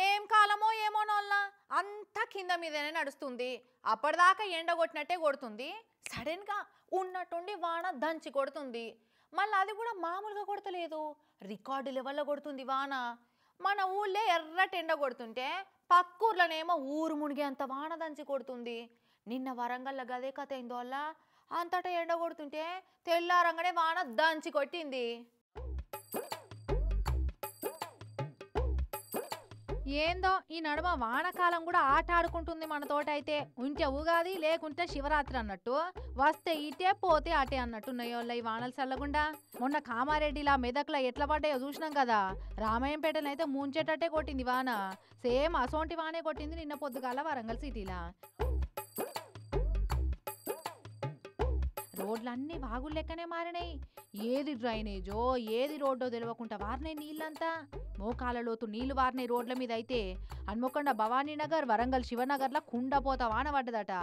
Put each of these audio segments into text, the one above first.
ఏం కాలమో ఏమోనోల్లా అంతా కింద మీదనే నడుస్తుంది. అప్పటిదాకా ఎండ కొట్టినట్టే కొడుతుంది, సడన్గా ఉన్నట్టుండి వాన దంచి కొడుతుంది. మళ్ళీ అది కూడా మామూలుగా కొడతలేదు, రికార్డు లెవెల్లో కొడుతుంది వాన. మన ఊళ్ళో ఎర్రటి ఎండ కొడుతుంటే పక్కూర్లోనేమో ఊరు మునిగేంత వాన దంచి కొడుతుంది. నిన్న వరంగల్లో గదే కథ అయిందో వల్ల అంతటా ఎండ కొడుతుంటే తెల్లారంగానే వాన దంచి కొట్టింది. ఏందో ఈ నడుమ వానకాలం కూడా ఆట ఆడుకుంటుంది మనతోటైతే. ఉంటే ఉగాది లేకుంటే శివరాత్రి అన్నట్టు, వస్తే ఇటే పోతే అటే అన్నట్టున్నాయో ఈ వానలు చల్లగుండా. మొన్న కామారెడ్డిలా మెదక్లా ఎట్లా పడ్డాయో చూసినాం కదా. రామాయంపేటనైతే ముంచేటట్టే కొట్టింది వాన. సేమ్ అసోంటి వానే కొట్టింది నిన్న పొద్దుగాల వరంగల్ సిటీలా. రోడ్లన్నీ వాగులు లెక్కనే మారినాయి. ఏది డ్రైనేజో ఏది రోడ్డో తెలియకుండా వారినాయి నీళ్ళంతా. మోకాల లోతు నీళ్లు వారినాయి రోడ్ల మీద. అయితే హన్మకొండ భవానీనగర్ వరంగల్ శివనగర్ల కుండపోత వాన పడ్డదట.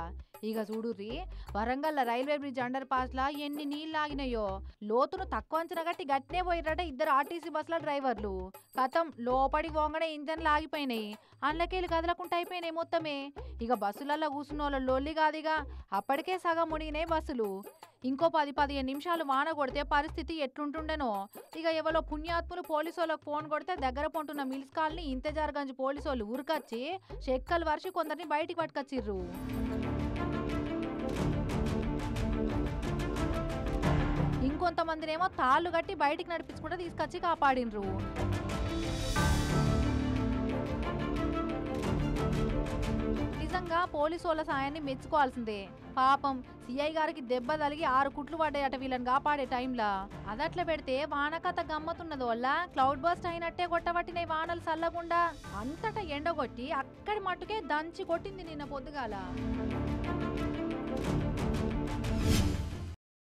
ఇక చూడుర్రి, Warangal railway bridge underpass లా ఎన్ని నీళ్ళు ఆగినాయో. లోతును తక్కువ అంచనా గట్టి గట్నే పోయిరట ఇద్దరు ఆర్టీసీ బస్సుల డ్రైవర్లు. కథం లోపడి పోగానే ఇంజన్లు ఆగిపోయినాయి, అందులోకెళ్ళి కదలకుండా అయిపోయినాయి మొత్తమే. ఇక బస్సులలో కూర్చున్న వాళ్ళ లొల్లి కాదిగా, అప్పటికే సగం మునిగినాయి బస్సులు. ఇంకో 10-15 నిమిషాలు వాన కొడితే పరిస్థితి ఎట్లుంటుండెనో. ఇక ఎవరో పుణ్యాత్ములు పోలీసు వాళ్ళకి ఫోన్ కొడితే దగ్గర పొంటున్న మిల్స్ కాలనీ ఇంతజార్గంజ్ పోలీసు వాళ్ళు ఉరికొచ్చి చెక్కలు వరిచి కొందరిని బయటికి పట్టుకొచ్చిర్రు. ఇంకొంతమందినేమో తాళ్ళు కట్టి బయటికి నడిపించుకుంటే తీసుకొచ్చి కాపాడినరు. నిజంగా పోలీసు వాళ్ళ సాయాన్ని మెచ్చుకోవాల్సిందే. పాపం సిఐ గారికి దెబ్బ తలిగి 6 కుట్లు పడ్డాయట వీళ్ళని కాపాడే టైంలా. అదట్లా పెడితే వానకథ గమ్మతున్నది వల్ల క్లౌడ్ బస్ట్ అయినట్టే కొట్టబట్టిన వానలు చల్లకుండా. అంతటా ఎండగొట్టి అక్కడి మట్టుకే దంచి కొట్టింది నిన్న పొద్దుగాల.